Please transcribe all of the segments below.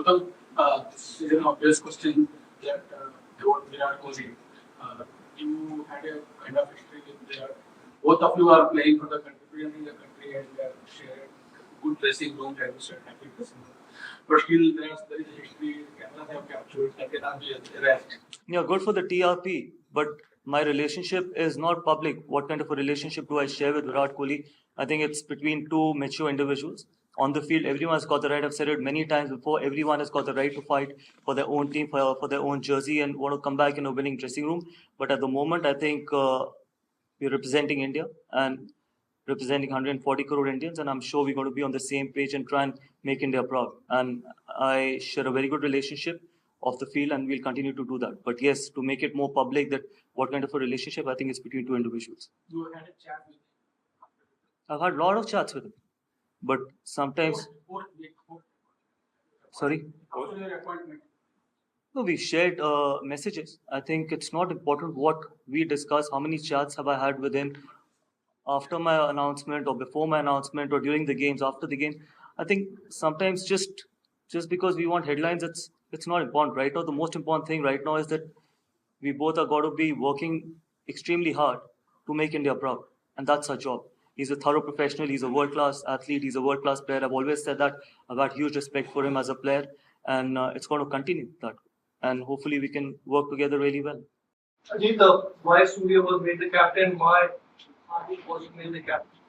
Gautam, this is an obvious question that about Virat Kohli. You had a kind of history with Virat. Both of you are playing for the country, representing the country, and shared good dressing room, and happy dressing room. But still, there is a history. Cameras have captured that cannot be erased. Yeah, good for the TRP, but my relationship is not public. What kind of a relationship do I share with Virat Kohli? I think it's between two mature individuals. On the field, everyone has got the right. I've said it many times before. Everyone has got the right to fight for their own team, for their own jersey, and want to come back in a winning dressing room. But at the moment, I think we're representing India and representing 140 crore Indians, and I'm sure we're going to be on the same page and try and make India proud. And I share a very good relationship of the field, and we'll continue to do that. But yes, to make it more public, that what kind of a relationship, I think it's between two individuals. You had a chat with him. I've had a lot of chats with him, but sometimes. Sorry? After your appointment. No, we shared messages. I think it's not important what we discuss. How many chats have I had with him after my announcement or before my announcement or during the games, after the game? I think sometimes just because we want headlines, it's not important. Right now, the most important thing right now is that we both are got to be working extremely hard to make India proud, and that's our job. He's a thorough professional. He's a world-class athlete. He's a world-class player. I've always said that. I've had huge respect for him as a player, and it's going to continue that. And hopefully we can work together really well. Ajit, why Surya was made the captain? Why Hardik was made the captain?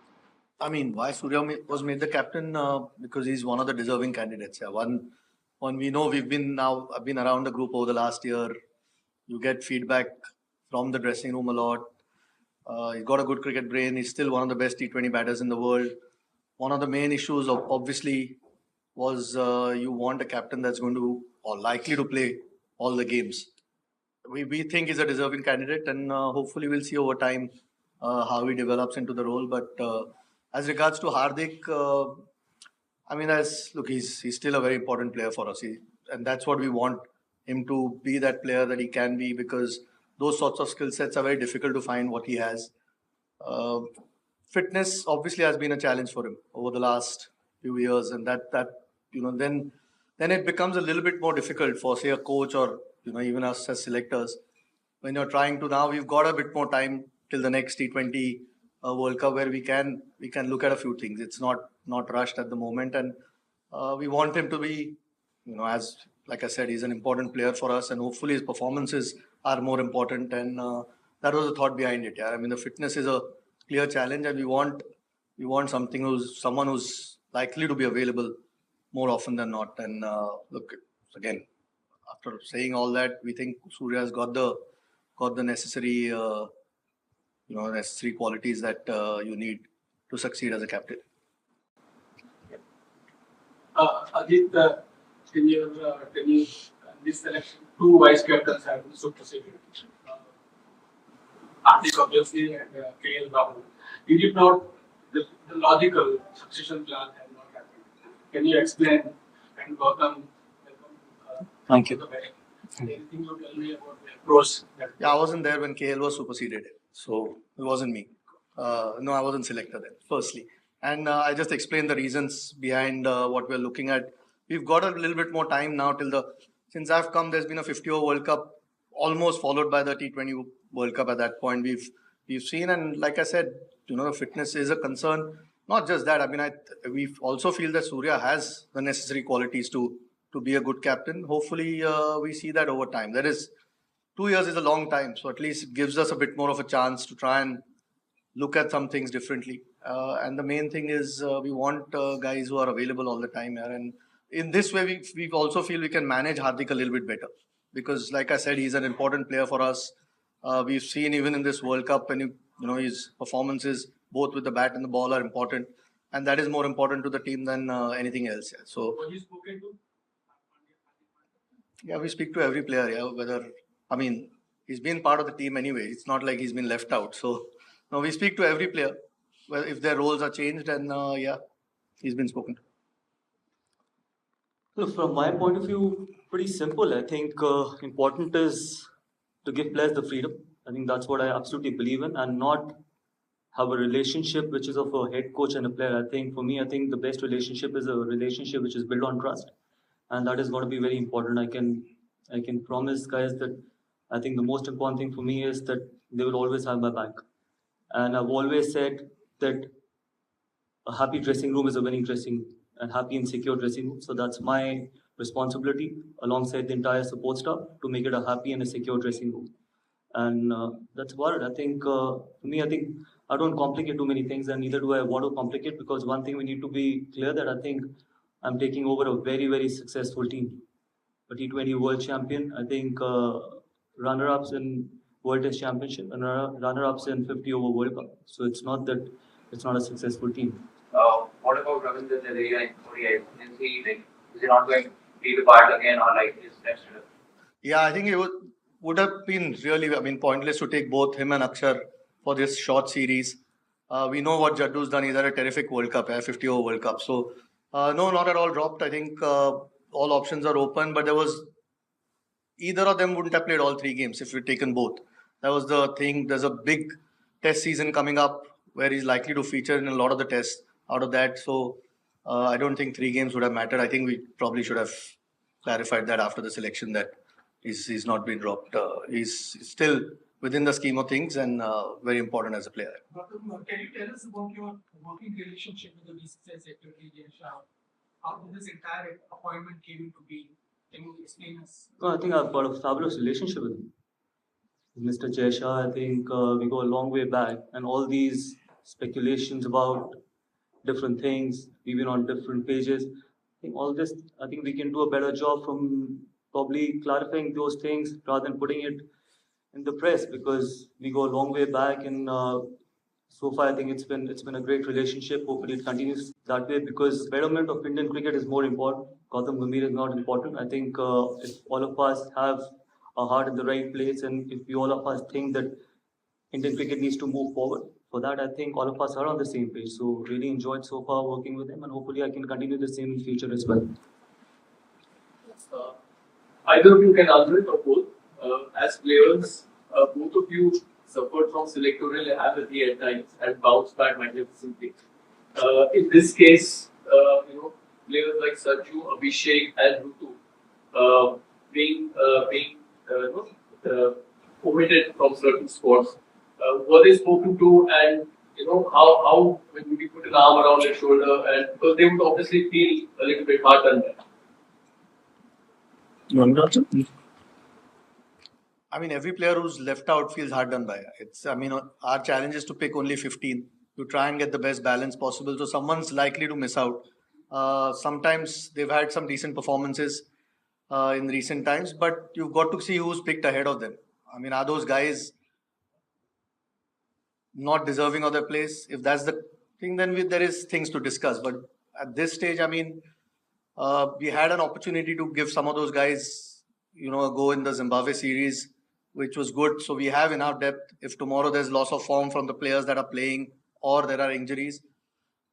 I mean, why Surya was made the captain? Because he's one of the deserving candidates. Yeah. One we know I've been around the group over the last year. You get feedback from the dressing room a lot. He's got a good cricket brain. He's still one of the best T20 batters in the world. One of the main issues, obviously, was you want a captain that's going to or likely to play all the games. We think he's a deserving candidate, and hopefully we'll see over time how he develops into the role. But as regards to Hardik, I mean, he's still a very important player for us, and that's what we want him to be, that player that he can be, because those sorts of skill sets are very difficult to find what he has. Fitness obviously has been a challenge for him over the last few years, and that then it becomes a little bit more difficult for, say, a coach or even us as selectors when you're trying to. Now we've got a bit more time till the next T20 World Cup where we can look at a few things. It's not rushed at the moment, and we want him to be, as like I said, he's an important player for us, and hopefully his performances are more important. And that was the thought behind it. Yeah, I mean, the fitness is a clear challenge, and we want someone who's likely to be available more often than not. And look, again, after saying all that, we think Surya has got the necessary necessary qualities that you need to succeed as a captain. Ajit, in your this selection, two vice captains have been superseded. Hardik obviously and KL Rahul. Did it not the logical succession plan has not happened? Can you explain? And Gautam, welcome. Thank you. Anything you tell me about the approach? Yeah, I wasn't there when KL was superseded, so it wasn't me. No, I wasn't selected then, firstly. And I just explained the reasons behind what we're looking at. We've got a little bit more time now since I've come, there's been a 50-over World Cup, almost followed by the T20 World Cup at that point. We've seen, and like I said, fitness is a concern. Not just that, I mean, we also feel that Surya has the necessary qualities to be a good captain. Hopefully, we see that over time. 2 years is a long time, so at least it gives us a bit more of a chance to try and look at some things differently. And the main thing is we want guys who are available all the time here. And in this way, we also feel we can manage Hardik a little bit better. Because like I said, he's an important player for us. We've seen even in this World Cup, and his performances, both with the bat and the ball, are important. And that is more important to the team than anything else. Yeah. So, were you spoken to? Yeah, we speak to every player. Yeah, he's been part of the team anyway. It's not like he's been left out. So, no, we speak to every player. Well, if their roles are changed, and he's been spoken to. Look, from my point of view, pretty simple. I think important is to give players the freedom. I think that's what I absolutely believe in, and not have a relationship which is of a head coach and a player. I think for me, the best relationship is a relationship which is built on trust. and that is going to be very important. I can promise guys that I think the most important thing for me is that they will always have my back, and I've always said that a happy dressing room is a winning dressing room, and happy and secure dressing room. So that's my responsibility alongside the entire support staff to make it a happy and a secure dressing room. And that's about it. I think for me, I think I don't complicate too many things, and neither do I want to complicate, because one thing we need to be clear that I think I'm taking over a very successful team, a T20 World Champion. I think runner-ups in World Test Championship and runner-ups in 50 over World Cup. So it's not that it's not a successful team. What about Ravindra Jadeja in ODI? Is he not going to be the part again, or like is next to Yeah, I think it would have been really, I mean, pointless to take both him and Akshar for this short series. We know what Jaddu's done. He's had a terrific World Cup, 50 over World Cup. So, no, not at all dropped. I think all options are open, but there was either of them wouldn't have played all 3 games if we'd taken both. That was the thing. There's a big test season coming up where he's likely to feature in a lot of the tests out of that. So I don't think 3 games would have mattered. I think we probably should have clarified that after the selection that he's not been dropped. He's still within the scheme of things and very important as a player. Gautam, can you tell us about your working relationship with the BCCI Secretary Shah? How did this entire appointment came into being? Can you explain us? No, I think I've got a fabulous relationship with him. Mr. Jaisha, I think we go a long way back, and all these speculations about different things, we've been on different pages. I think all this, I think we can do a better job from probably clarifying those things rather than putting it in the press, because we go a long way back, and so far I think it's been a great relationship. Hopefully it continues that way, because betterment of Indian cricket is more important. Gautam Gambhir is not important. I think if all of us have our heart in the right place, and if we all of us think that Indian cricket needs to move forward, for that I think all of us are on the same page. So really enjoyed so far working with him, and hopefully I can continue the same in future as well. Either of you can answer it or both. As players, both of you suffered from selectorial apathy at times and bounced back magnificently. In this case, players like Sarju, Abhishek, and Rutu being omitted from certain squads. Were they spoken to, and how when we put an arm around their shoulder, and because they would obviously feel a little bit hard done by. I mean, every player who's left out feels hard done by. Our challenge is to pick only 15 to try and get the best balance possible. So someone's likely to miss out. Sometimes they've had some decent performances in recent times, but you've got to see who's picked ahead of them. I mean, are those guys not deserving of their place? If that's the thing, then there is things to discuss. But at this stage, I mean, we had an opportunity to give some of those guys, a go in the Zimbabwe series, which was good. So we have enough depth. If tomorrow there's loss of form from the players that are playing, or there are injuries,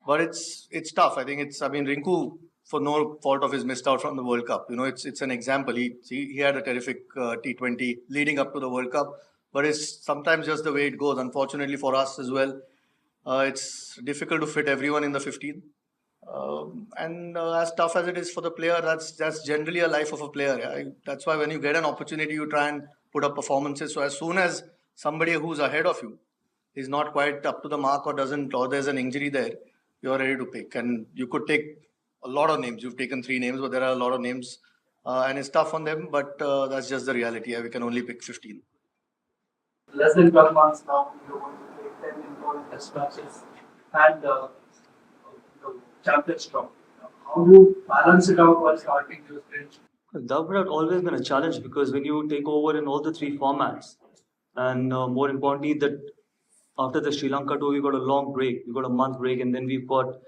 but it's tough. I think Rinku, for no fault of his, missed out from the World Cup. It's an example. He had a terrific T20 leading up to the World Cup, but it's sometimes just the way it goes. Unfortunately for us as well, it's difficult to fit everyone in the 15. And as tough as it is for the player, that's generally a life of a player. That's why when you get an opportunity, you try and put up performances. So as soon as somebody who's ahead of you is not quite up to the mark, or there's an injury there, you're ready to pick. And you could take a lot of names. You've taken 3 names, but there are a lot of names, and it's tough on them. But that's just the reality. We can only pick 15. Less than 12 months now, you're going to play 10 important test matches and the Champions Trophy. How do you balance it out while starting your sprint? That would have always been a challenge, because when you take over in all the 3 formats, and more importantly, that after the Sri Lanka tour, we got a long break, we got a month break, and then we've got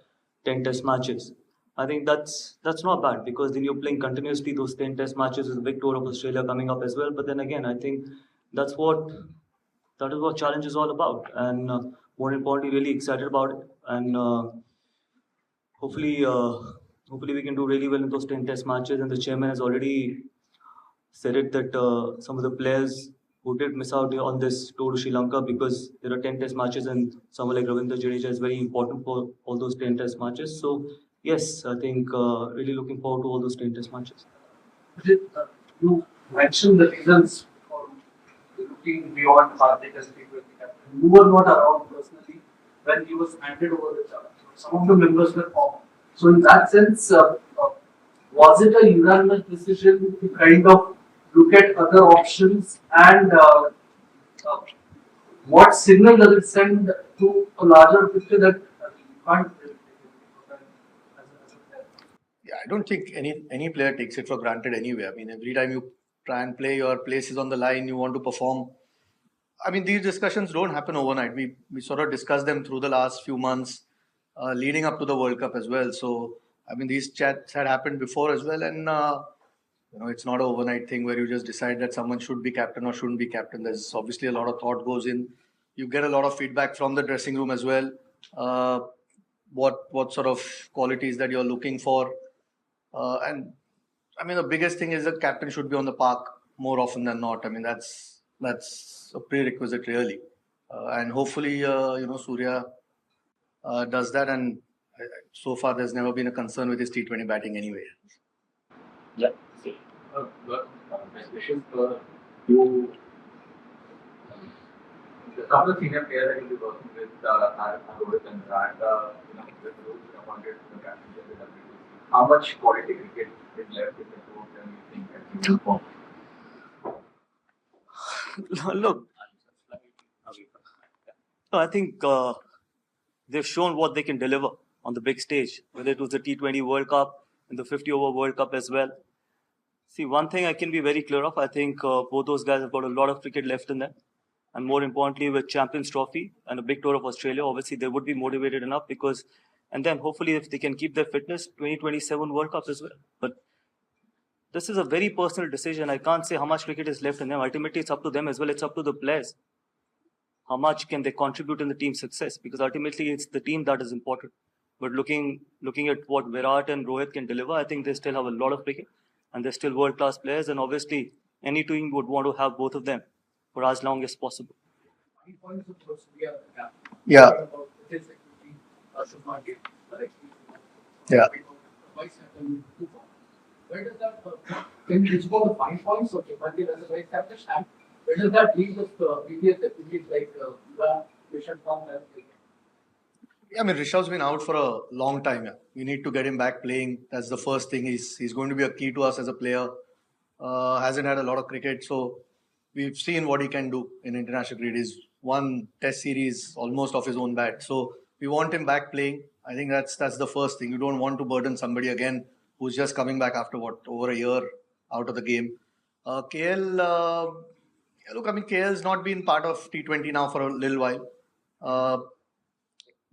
10 test matches. I think that's not bad, because then you're playing continuously those 10 test matches with the big tour of Australia coming up as well. But then again, I think that is what challenge is all about, and more importantly, really excited about it, and hopefully we can do really well in those 10 test matches. And the chairman has already said it that some of the players who did miss out on this tour to Sri Lanka, because there are 10 test matches, and someone like Ravindra Jadeja is very important for all those 10 test matches. So Yes, I think really looking forward to all those 10 test matches. You mentioned the reasons for looking beyond Hardik as a T20 captain. You were not around personally when he was handed over the challenge. Some of the members were off. So in that sense, was it a unanimous decision to kind of look at other options and uh, what signal does it send to a larger picture that you can't really take it as a player? Yeah, I don't think any player takes it for granted anyway. I mean, every time you try and play, your place is on the line. You want to perform. I mean, these discussions don't happen overnight. We sort of discussed them through the last few months, leading up to the World Cup as well. So I mean, these chats had happened before as well, and it's not an overnight thing where you just decide that someone should be captain or shouldn't be captain. There's obviously a lot of thought goes in. You get a lot of feedback from the dressing room as well. Uh, what sort of qualities that you're looking for, and I mean, the biggest thing is the captain should be on the park more often than not. I mean, that's a prerequisite really, and hopefully, Surya does that. And so far, there's never been a concern with his T20 batting anyway. Yeah. But my question for you, the couple of senior players that you'll be working with are Rhodes and Virat, with Rhodes appointed to the captaincy of the WTC. How much quality cricket is left in the group and you think that you will perform? Look, no, I think they've shown what they can deliver on the big stage, whether it was the T20 World Cup and the 50-over World Cup as well. See, one thing I can be very clear of, I think both those guys have got a lot of cricket left in them. And more importantly, with Champions Trophy and a big tour of Australia, obviously they would be motivated enough because, and then hopefully if they can keep their fitness, 2027 World Cup as well. But this is a very personal decision. I can't say how much cricket is left in them. Ultimately, it's up to them as well. It's up to the players. How much can they contribute in the team's success? Because ultimately, it's the team that is important. But looking at what Virat and Rohit can deliver, I think they still have a lot of cricket, and they're still world-class players. And obviously, any team would want to have both of them for as long as possible. 5 points of course we are Yeah. about this activity should not get Yeah. vice captain 2 points. Where does that can you about the 5 points of Pandya as a vice captain and where does that leave the previous activities like the mission from that? Yeah, I mean, Rishabh's been out for a long time. Yeah. We need to get him back playing. That's the first thing. He's going to be a key to us as a player. Hasn't had a lot of cricket, so we've seen what he can do in international cricket. He's won Test series almost off his own bat. So we want him back playing. I think that's the first thing. You don't want to burden somebody again who's just coming back after over a year out of the game. KL, yeah, look, I mean, KL's not been part of T20 now for a little while.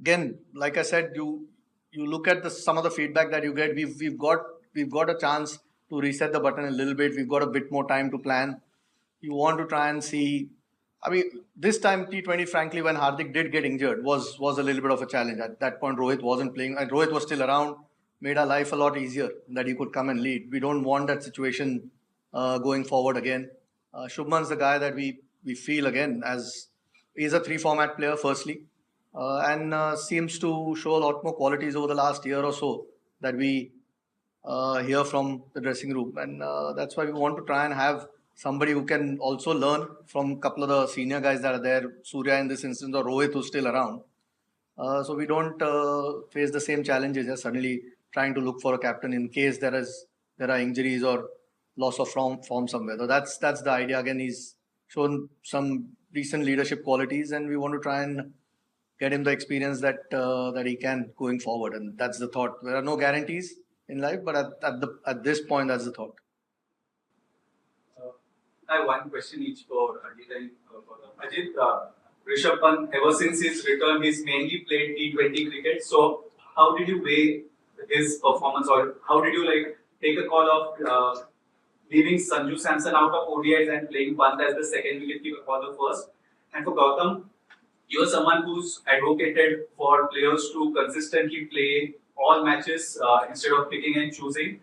Again, like I said, you look at some of the feedback that you get. We've got a chance to reset the button a little bit. We've got a bit more time to plan. You want to try and see. I mean, this time T20, frankly, when Hardik did get injured, was a little bit of a challenge. At that point, Rohit wasn't playing, and Rohit was still around. Made our life a lot easier that he could come and lead. We don't want that situation going forward again. Shubman's the guy that we feel again as he's a 3 format player. Firstly, and seems to show a lot more qualities over the last year or so that we hear from the dressing room, and that's why we want to try and have somebody who can also learn from a couple of the senior guys that are there, Surya in this instance or Rohit who's still around. So we don't face the same challenges as suddenly trying to look for a captain in case there are injuries or loss of form somewhere. So that's the idea. Again, he's shown some decent leadership qualities, and we want to try and get him the experience that he can going forward. And that's the thought. There are no guarantees in life, but at this point, that's the thought. I have one question each for Ajit and Gautam. Ajit, Rishabh Pant, ever since his return, he's mainly played T20 cricket. So, how did you weigh his performance, or how did you take a call of leaving Sanju Samson out of ODIs and playing Pant as the second wicketkeeper for the first? And for Gautam, you're someone who's advocated for players to consistently play all matches instead of picking and choosing.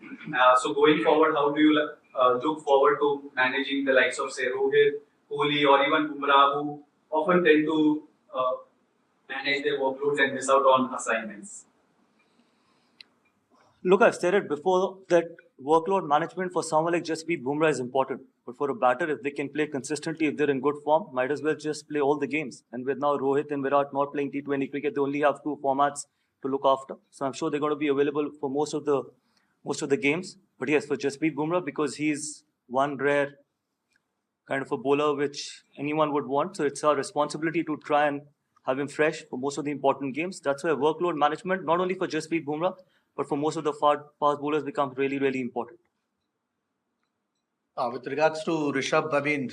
So going forward, how do you look forward to managing the likes of, say, Rohit, Kohli, or even Bumrah, who often tend to manage their workloads and miss out on assignments? Look, I've said it before that workload management for someone like Jasprit Bumrah is important. But for a batter, if they can play consistently, if they're in good form, might as well just play all the games. And with now Rohit and Virat not playing T20 cricket, they only have 2 formats to look after. So I'm sure they're going to be available for most of the games. But yes, for Jasprit Bumrah, because he's one rare kind of a bowler which anyone would want. So it's our responsibility to try and have him fresh for most of the important games. That's why workload management, not only for Jasprit Bumrah, but for most of the fast bowlers, becomes really, really important. With regards to Rishabh, I mean,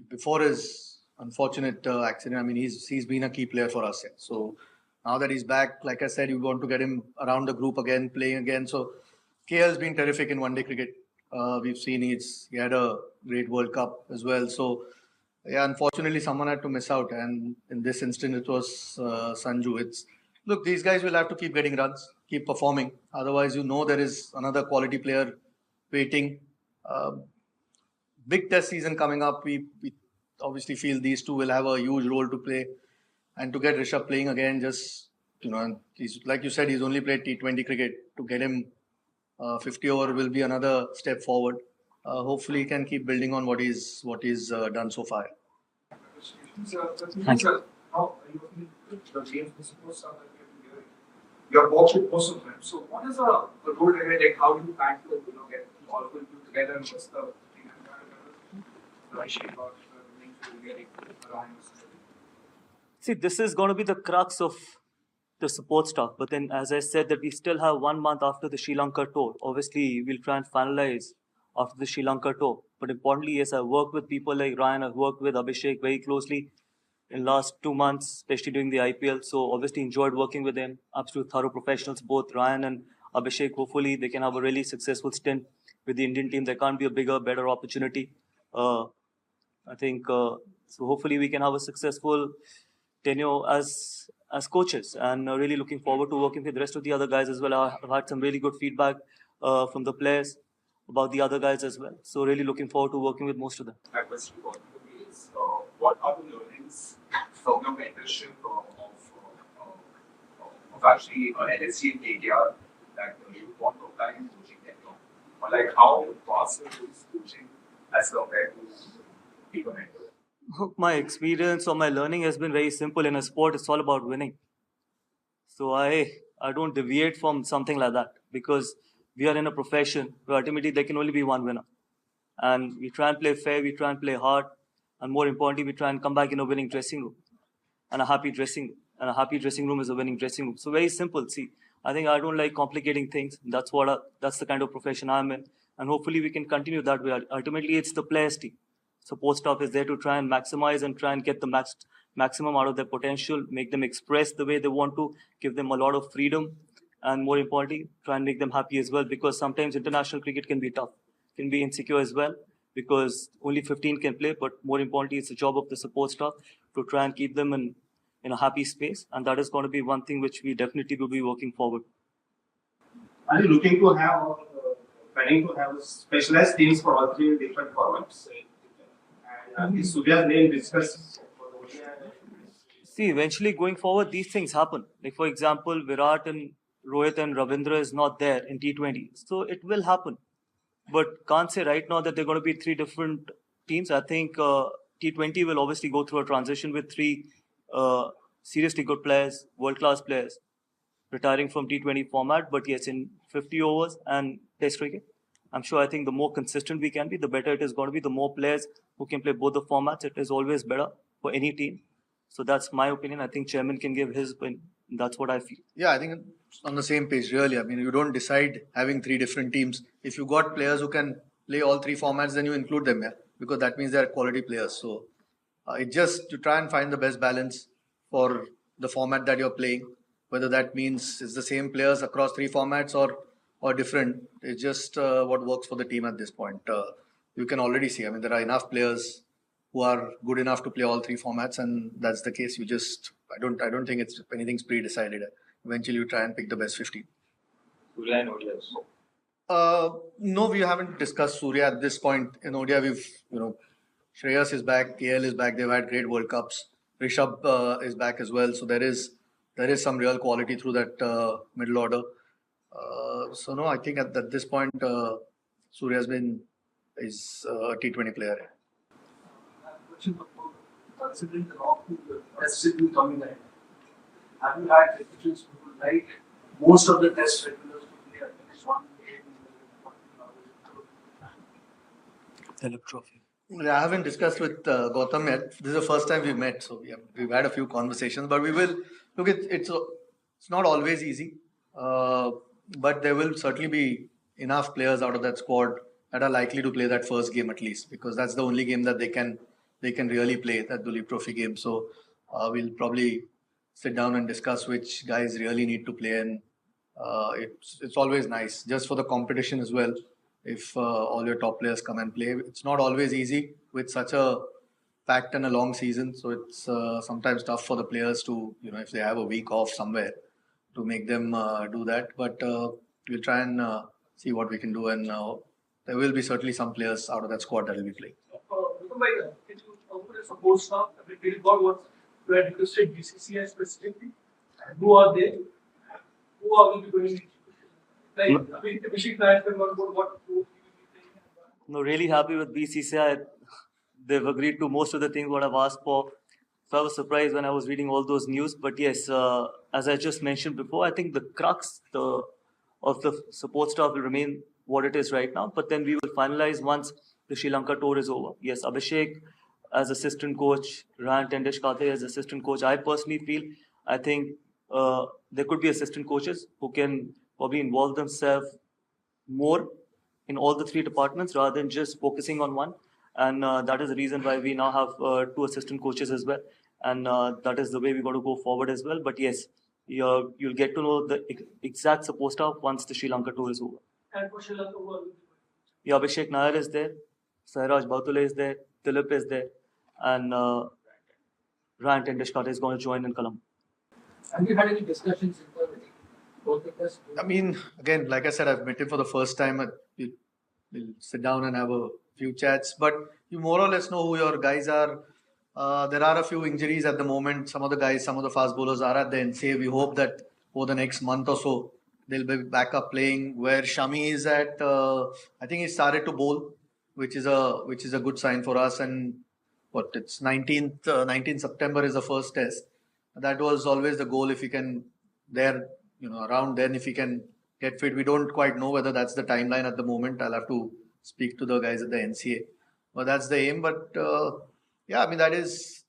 before his unfortunate accident, I mean, he's been a key player for us. Yeah. So now that he's back, like I said, you want to get him around the group again, playing again. So KL's been terrific in one-day cricket. We've seen he had a great World Cup as well. So yeah, unfortunately, someone had to miss out, and in this instance, it was Sanju. Look, these guys will have to keep getting runs, keep performing. Otherwise, there is another quality player waiting. Big test season coming up. We obviously feel these two will have a huge role to play, and to get Rishabh playing again, just he's like you said, he's only played T20 cricket. To get him 50 over will be another step forward. Hopefully, he can keep building on what he's done so far. Thank you. How the games are supposed to you're boxed with most of them. So what is the road ahead? Like how do you plan to get all of you together and what's the shape of getting around? See, this is going to be the crux of the support staff. But then, as I said, that we still have 1 month after the Sri Lanka tour. Obviously, we'll try and finalize after the Sri Lanka tour. But importantly, yes, I've worked with people like Ryan. I've worked with Abhishek very closely in last 2 months, especially during the IPL. So obviously enjoyed working with them. Absolute thorough professionals, both Ryan and Abhishek. Hopefully they can have a really successful stint with the Indian team. There can't be a bigger, better opportunity. I think so. Hopefully we can have a successful tenure as coaches, and really looking forward to working with the rest of the other guys as well. I've had some really good feedback from the players about the other guys as well. So really looking forward to working with most of them. My question for you is, what are the learnings from your mentorship of actually LSC and KKR that you want to apply in coaching technique? Or like how fast is coaching as compared to people mentor? My experience or my learning has been very simple. In a sport, it's all about winning. So I don't deviate from something like that, because we are in a profession where ultimately there can only be one winner. And we try and play fair, we try and play hard, and more importantly, we try and come back in a winning dressing room and a happy dressing room. And a happy dressing room is a winning dressing room. So very simple. See, I think I don't like complicating things. That's the kind of profession I'm in. And hopefully we can continue that way. Ultimately, it's the players' team. Support staff is there to try and maximize and try and get the maximum out of their potential, make them express the way they want to, give them a lot of freedom, and more importantly, try and make them happy as well, because sometimes international cricket can be tough, can be insecure as well, because only 15 can play, but more importantly, it's the job of the support staff to try and keep them in a happy space, and that is going to be one thing which we definitely will be working forward. Are you looking to have planning to have specialized teams for all three different formats? And is Surya's name discussed? See, eventually going forward, these things happen. Like, for example, Virat and Rohit and Ravindra is not there in T20. So it will happen. But can't say right now that they're going to be 3 different teams. I think T20 will obviously go through a transition with 3 seriously good players, world-class players, retiring from T20 format. But yes, in 50 overs and Test cricket, I'm sure I think the more consistent we can be, the better it is going to be. The more players who can play both the formats, it is always better for any team. So that's my opinion. I think Chairman can give his opinion. That's what I feel. Yeah, I think it's on the same page, really. I mean, you don't decide having 3 different teams. If you got players who can play all 3 formats, then you include them, yeah, because that means they're quality players. So it's just to try and find the best balance for the format that you're playing. Whether that means it's the same players across 3 formats or different. It's just what works for the team at this point. You can already see, I mean, there are enough players who are good enough to play all 3 formats, and that's the case. I don't think anything's pre-decided. Eventually, you try and pick the best 15. Surya and ODIs. No, we haven't discussed Surya at this point. In ODI, Shreyas is back, KL is back. They've had great World Cups. Rishabh is back as well. So there is some real quality through that middle order. So no, I think at this point, Surya is a T20 player. I have a question for both. Considering the long test schedule coming ahead, have you had decisions who would like most of the test regulars to play at least one game in the Trophy. I haven't discussed with Gautam yet. This is the first time we've met, so we've had a few conversations. But we will look. It's not always easy, but there will certainly be enough players out of that squad that are likely to play that first game at least, because that's the only game that they can really play, that Duleep Trophy game. So we'll probably sit down and discuss which guys really need to play, and it's always nice just for the competition as well. If all your top players come and play, it's not always easy with such a packed and a long season. So it's sometimes tough for the players to, if they have a week off somewhere, to make them do that. But we'll try and see what we can do, and there will be certainly some players out of that squad that will be playing. Can you put a support staff? I mean, what you had requested BCCI specifically? And who are they? Who are we going to? Like, I mean, the Michigan clients can work out what group we will be playing. No, really happy with BCCI. They've agreed to most of the things what I've asked for. So I was surprised when I was reading all those news. But yes, as I just mentioned before, I think the crux of the support staff will remain what it is right now. But then we will finalize once the Sri Lanka tour is over. Yes, Abhishek as assistant coach, Ryan Tendeshkate as assistant coach. I personally feel, I think there could be assistant coaches who can probably involve themselves more in all the three departments rather than just focusing on one. And that is the reason why we now have two assistant coaches as well. And that is the way we got to go forward as well. But yes, you'll get to know the exact support staff once the Sri Lanka tour is over. And for Sri Lanka, who are we? Yeah, Abhishek Nair is there, Sairaj Bautule is there, Dilip is there, and Ryan Tendeshkar is going to join in Colombo. Have you had any discussions internally? Both of us? I mean, again, like I said, I've met him for the first time. We'll sit down and have a few chats, but you more or less know who your guys are. There are a few injuries at the moment. Some of the guys, some of the fast bowlers are at the NCA. We hope that over the next month or so, they'll be back up playing. Where Shami is at, I think he started to bowl, which is a good sign for us. And it's 19th September is the first test. That was always the goal. If he can around then, if he can get fit, we don't quite know whether that's the timeline at the moment. I'll have to speak to the guys at the NCA, but that's the aim. But yeah, I mean that is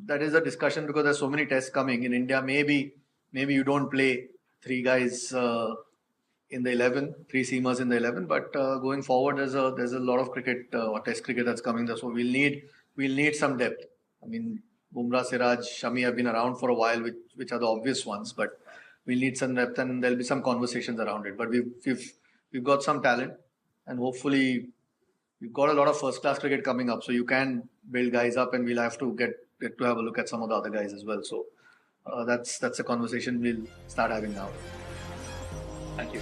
a discussion because there's so many tests coming in India. Maybe you don't play three guys in the 11, three seamers in the 11. But going forward, there's a lot of cricket or test cricket that's coming there. So we'll need some depth. I mean, Bumrah, Siraj, Shami have been around for a while, which are the obvious ones, but we'll need some depth and there'll be some conversations around it. But we've got some talent, and hopefully we've got a lot of first-class cricket coming up. So you can build guys up, and we'll have to get to have a look at some of the other guys as well. So that's a conversation we'll start having now. Thank you.